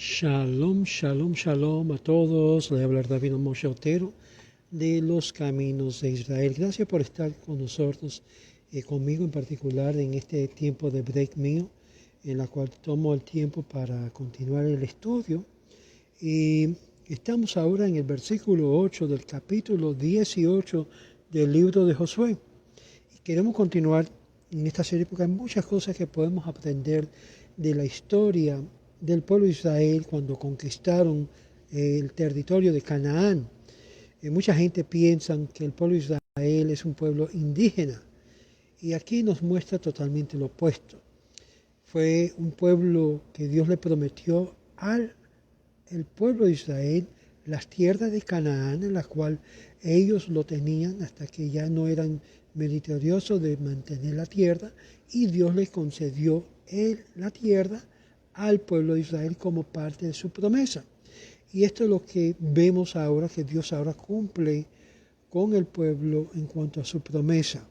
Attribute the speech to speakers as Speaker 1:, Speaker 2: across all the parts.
Speaker 1: Shalom, shalom, shalom a todos. Le habla David Moshe Otero de los Caminos de Israel. Gracias por estar con nosotros, conmigo en particular en este tiempo de break mío, en la cual tomo el tiempo para continuar el estudio. Y estamos ahora en el versículo 8 del capítulo 18 del libro de Josué. Y queremos continuar en esta serie porque hay muchas cosas que podemos aprender de la historia del pueblo de Israel cuando conquistaron el territorio de Canaán. Mucha gente piensa que el pueblo de Israel es un pueblo indígena y aquí nos muestra totalmente lo opuesto. Fue un pueblo que Dios le prometió al pueblo de Israel las tierras de Canaán, en la cual ellos lo tenían hasta que ya no eran meritoriosos de mantener la tierra, y Dios les concedió la tierra al pueblo de Israel como parte de su promesa. Y esto es lo que vemos ahora, que Dios ahora cumple con el pueblo en cuanto a su promesa.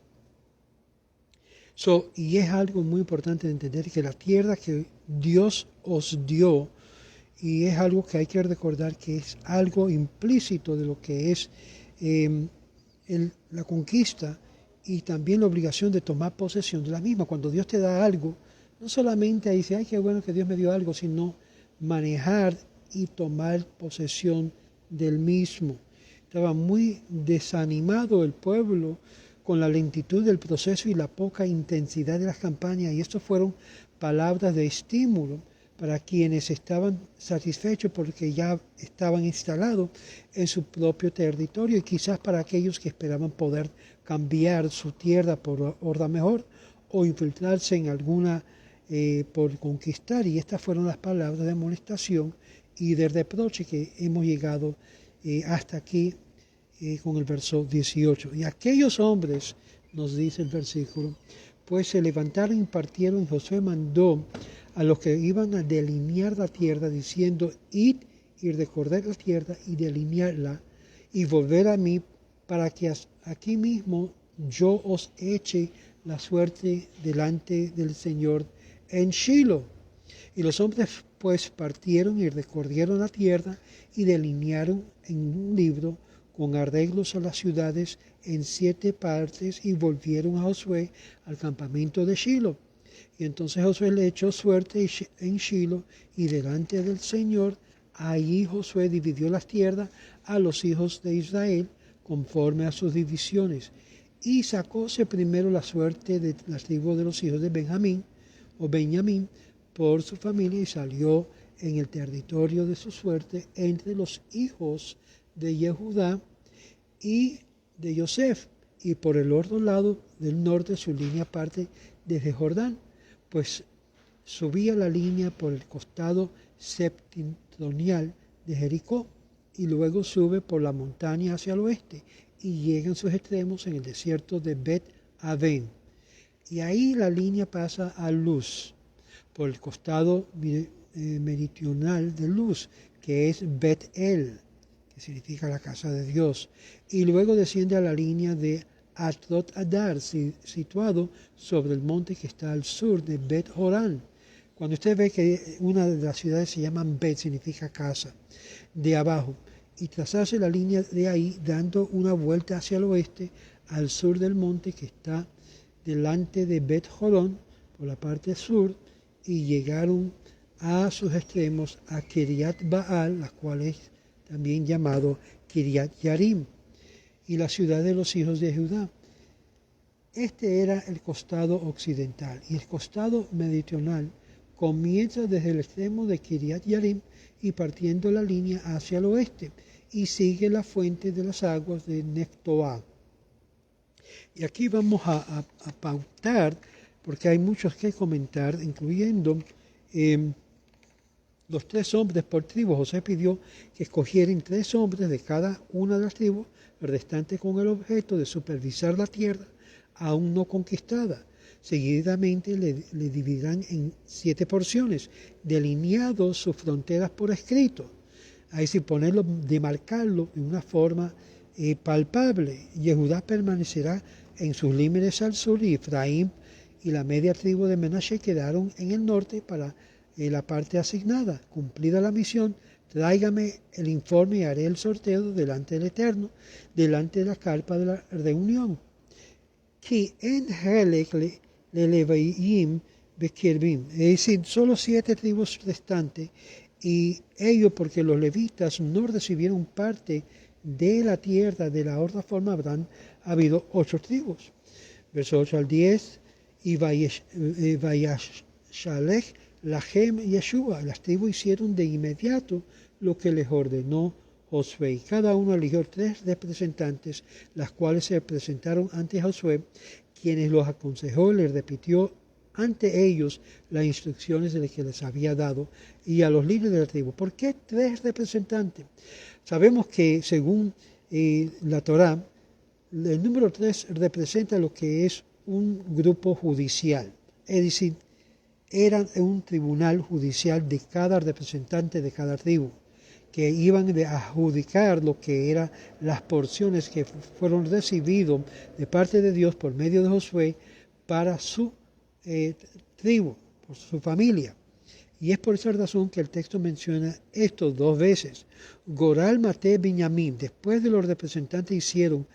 Speaker 1: Y es algo muy importante de entender que la tierra que Dios os dio, y es algo que hay que recordar que es algo implícito de lo que es la conquista y también la obligación de tomar posesión de la misma. Cuando Dios te da algo, no solamente dice, ay, qué bueno que Dios me dio algo, sino manejar y tomar posesión del mismo. Estaba muy desanimado el pueblo con la lentitud del proceso y la poca intensidad de las campañas, y esto fueron palabras de estímulo para quienes estaban satisfechos porque ya estaban instalados en su propio territorio, y quizás para aquellos que esperaban poder cambiar su tierra por otra mejor o infiltrarse en alguna por conquistar. Y estas fueron las palabras de amonestación y de reproche que hemos llegado hasta aquí con el verso 18. Y aquellos hombres, nos dice el versículo, pues se levantaron y partieron, y Josué mandó a los que iban a delinear la tierra, diciendo, id y recorred la tierra y delinearla, y volver a mí, para que aquí mismo yo os eche la suerte delante del Señor en Shilo. Y los hombres pues partieron y recorrieron la tierra y delinearon en un libro con arreglos a las ciudades en 7 partes, y volvieron a Josué al campamento de Shilo. Y entonces Josué le echó suerte en Shilo, y delante del Señor allí Josué dividió las tierras a los hijos de Israel conforme a sus divisiones. Y sacóse primero la suerte de las tribus de los hijos de Benjamín por su familia, y salió en el territorio de su suerte entre los hijos de Yehudá y de Yosef, y por el otro lado del norte su línea parte desde Jordán, pues subía la línea por el costado septentrional de Jericó, y luego sube por la montaña hacia el oeste, y llega en sus extremos en el desierto de Bet-Aven. Y ahí la línea pasa a Luz, por el costado meridional de Luz, que es Bet-El, que significa la casa de Dios, y luego desciende a la línea de Atrot Adar, situado sobre el monte que está al sur de Bet Jorán. Cuando usted ve que una de las ciudades se llama Bet, significa casa, de abajo, y trazarse la línea de ahí, dando una vuelta hacia el oeste, al sur del monte que está delante de Bet Jorón, por la parte sur, y llegaron a sus extremos a Kiriat Baal, la cual es también llamado Kiriat Yarim, y la ciudad de los hijos de Judá. Este era el costado occidental, y el costado meridional comienza desde el extremo de Kiriat Yarim y partiendo la línea hacia el oeste, y sigue la fuente de las aguas de Neftoa. Y aquí vamos a pautar, porque hay muchos que comentar, incluyendo los 3 hombres por tribu. José pidió que escogieran 3 hombres de cada una de las tribus restantes con el objeto de supervisar la tierra aún no conquistada. Seguidamente le dividirán en 7 porciones, delineados sus fronteras por escrito. Ahí sí ponerlo, demarcarlo de una forma palpable. Yehudá permanecerá en sus límites al sur, y Efraín y la media tribu de Menashe quedaron en el norte para la parte asignada. Cumplida la misión, tráigame el informe y haré el sorteo delante del Eterno, delante de la carpa de la reunión. Que en Helek le Leviim Bekirvim, es decir, solo 7 tribus restantes, y ellos porque los levitas no recibieron parte de la tierra de la otra forma, habrán habido 8 tribus. Verso 8 al 10, y Vayashalech Lahem Yeshua, las tribus hicieron de inmediato lo que les ordenó Josué, y cada uno eligió 3 representantes, las cuales se presentaron ante Josué, quienes los aconsejó, les repitió ante ellos las instrucciones de las que les había dado, y a los líderes de la tribu. ¿Por qué 3 representantes? Sabemos que según la Torá, el número 3 representa lo que es un grupo judicial, es decir, era un tribunal judicial de cada representante de cada tribu, que iban a adjudicar lo que eran las porciones que fueron recibidas de parte de Dios por medio de Josué para su tribu, por su familia. Y es por esa razón que el texto menciona esto 2 veces. Goral Mate Binyamin, después de los representantes hicieron,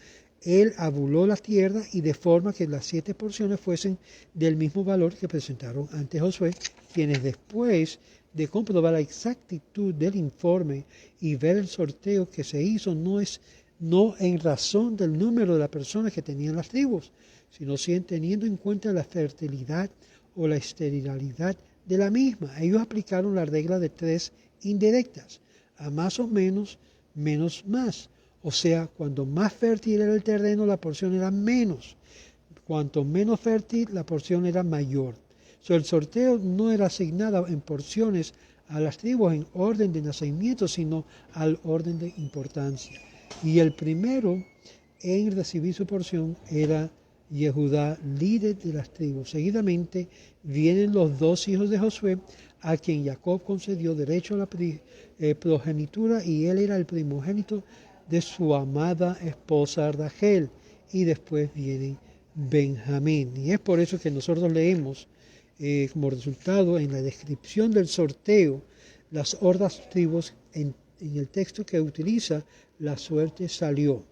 Speaker 1: él abuló la tierra y de forma que las 7 porciones fuesen del mismo valor que presentaron ante Josué, quienes después de comprobar la exactitud del informe y ver el sorteo que se hizo, no en razón del número de las personas que tenían las tribus, sino teniendo en cuenta la fertilidad o la esterilidad de la misma. Ellos aplicaron la regla de 3 indirectas, a más o menos, menos más. O sea, cuando más fértil era el terreno, la porción era menos. Cuanto menos fértil, la porción era mayor. El sorteo no era asignado en porciones a las tribus en orden de nacimiento, sino al orden de importancia. Y el primero en recibir su porción era Yehudá, líder de las tribus. Seguidamente vienen los 2 hijos de Josué, a quien Jacob concedió derecho a la progenitura, y él era el primogénito de su amada esposa Rachel. Y después viene Benjamín. Y es por eso que nosotros leemos como resultado en la descripción del sorteo las otras tribus en el texto que utiliza, la suerte salió.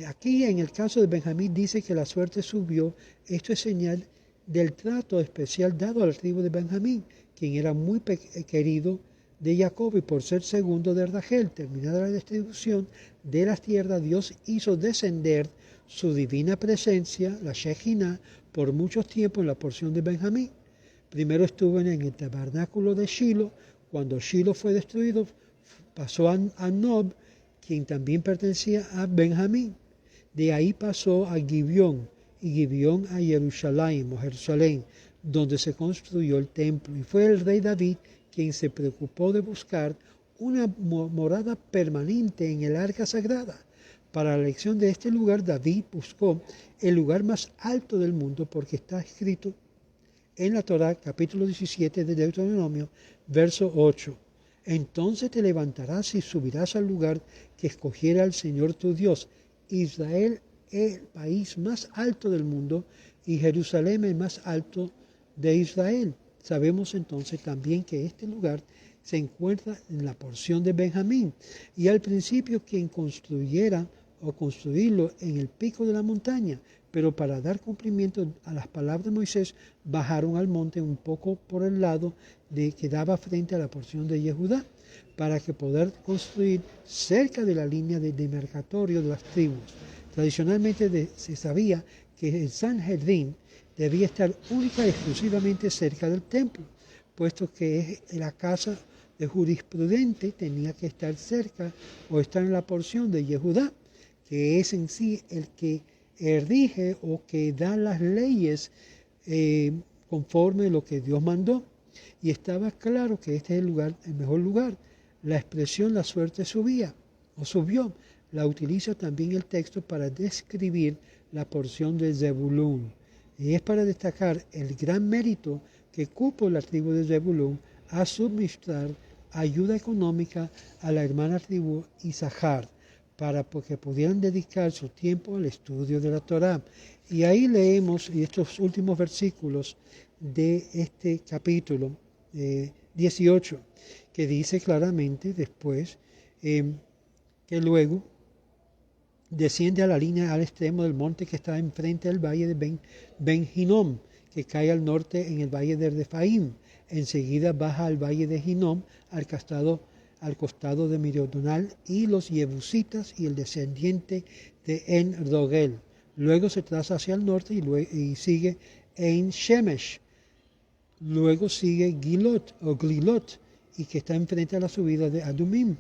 Speaker 1: Aquí en el caso de Benjamín dice que la suerte subió. Esto es señal del trato especial dado a la tribu de Benjamín, quien era muy querido de Jacob, y por ser segundo de Rachel. Terminada la distribución de las tierras, Dios hizo descender su divina presencia, la Shekinah, por mucho tiempo en la porción de Benjamín. Primero estuvo en el tabernáculo de Shiloh. Cuando Shiloh fue destruido, pasó a Nob, quien también pertenecía a Benjamín. De ahí pasó a Gibeón, y Gibeón a Jerusalén, donde se construyó el templo. Y fue el rey David quien se preocupó de buscar una morada permanente en el arca sagrada. Para la elección de este lugar, David buscó el lugar más alto del mundo, porque está escrito en la Torá, capítulo 17 de Deuteronomio, verso 8. Entonces te levantarás y subirás al lugar que escogiera el Señor tu Dios. Israel es el país más alto del mundo, y Jerusalén el más alto de Israel. Sabemos entonces también que este lugar se encuentra en la porción de Benjamín, y al principio quien construyera o construirlo en el pico de la montaña, pero para dar cumplimiento a las palabras de Moisés, bajaron al monte un poco por el lado que daba frente a la porción de Yehudá, para que poder construir cerca de la línea de demarcatorio de las tribus. Tradicionalmente se sabía que el Sanhedrin debía estar única y exclusivamente cerca del templo, puesto que es la casa de jurisprudente, tenía que estar cerca o estar en la porción de Yehudá, que es en sí el que rige o que da las leyes conforme a lo que Dios mandó. Y estaba claro que este es el lugar, el mejor lugar. La expresión la suerte subía o subió la utiliza también el texto para describir la porción de Zebulún. Y es para destacar el gran mérito que cupo la tribu de Zebulún a suministrar ayuda económica a la hermana tribu Isahar, para que pudieran dedicar su tiempo al estudio de la Torá. Y ahí leemos estos últimos versículos de este capítulo, 18, que dice claramente después que luego desciende a la línea al extremo del monte que está enfrente del valle de Ben Hinnom, que cae al norte en el valle de Refaim. Enseguida baja al valle de Hinnom al costado de meridional, y los Jebusitas y el descendiente de En Rogel. Luego se traza hacia el norte y sigue En Shemesh. Luego sigue Glilot, y que está enfrente a la subida de Adumim.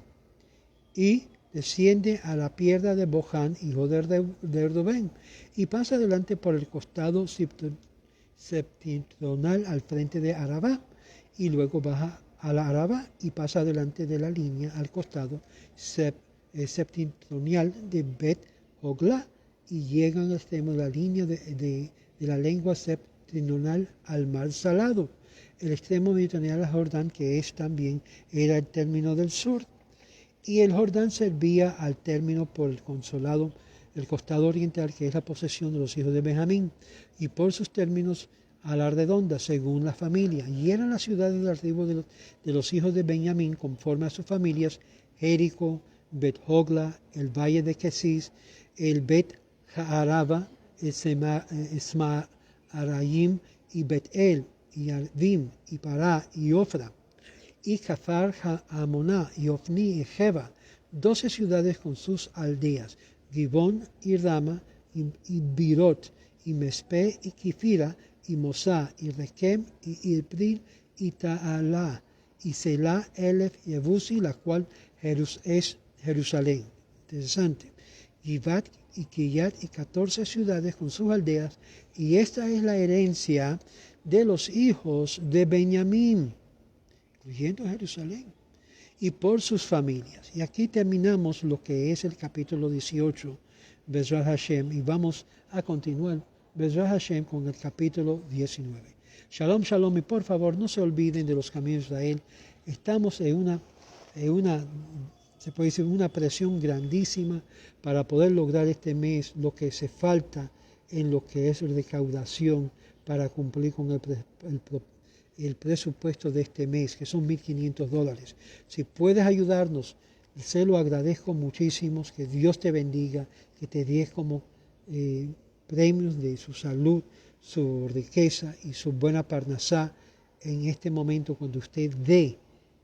Speaker 1: Y desciende a la piedra de Bohan, hijo de Rubén, y pasa adelante por el costado septentrional al frente de Arabá, y luego baja a la Arabá y pasa adelante de la línea al costado septentrional de Bet Hogla, y llega al extremo de la línea de la lengua septentrional al mar Salado, el extremo meridional al Jordán, que también era el término del sur. Y el Jordán servía al término por el costado oriental, que es la posesión de los hijos de Benjamín, y por sus términos a la redonda, según la familia. Y eran las ciudades del arribo de los hijos de Benjamín, conforme a sus familias: Jericó, Bet Hogla, el valle de Kesis, el Bet Araba, el Smaarayim, y Bet-El, y Arvim, y Pará, y Ofra, y Jafar Amoná, y Ofni, y Jeba, 12 ciudades con sus aldeas: Gibón, y Rama, y Birot, y Mespe, y Kifira, y Mosá, y Requem, y Irbril, y Ta'alá, y Selah, Elef, y Ebusi, la cual es Jerusalén. Interesante. Givat y Kiyat, y 14 ciudades con sus aldeas, y esta es la herencia de los hijos de Benjamín, incluyendo Jerusalén, y por sus familias. Y aquí terminamos lo que es el capítulo 18, Bezrat Hashem, y vamos a continuar, Bezrat Hashem, con el capítulo 19. Shalom, shalom, y por favor no se olviden de los caminos de Israel. Estamos en una se puede decir, una presión grandísima para poder lograr este mes lo que se falta en lo que es recaudación para cumplir con el presupuesto de este mes, que son $1,500. Si puedes ayudarnos, se lo agradezco muchísimo, que Dios te bendiga, que te dé como premios de su salud, su riqueza y su buena parnasá en este momento cuando usted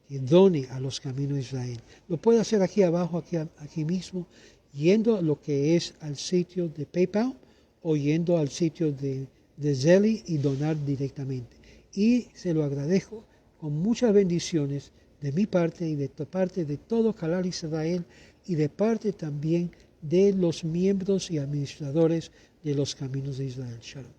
Speaker 1: que done a los caminos de Israel. Lo puede hacer aquí abajo, aquí mismo, yendo a lo que es al sitio de PayPal o yendo al sitio de Zelle y donar directamente. Y se lo agradezco con muchas bendiciones de mi parte y de parte de todo Calal Israel, y de parte también de los miembros y administradores de los caminos de Israel. Shalom.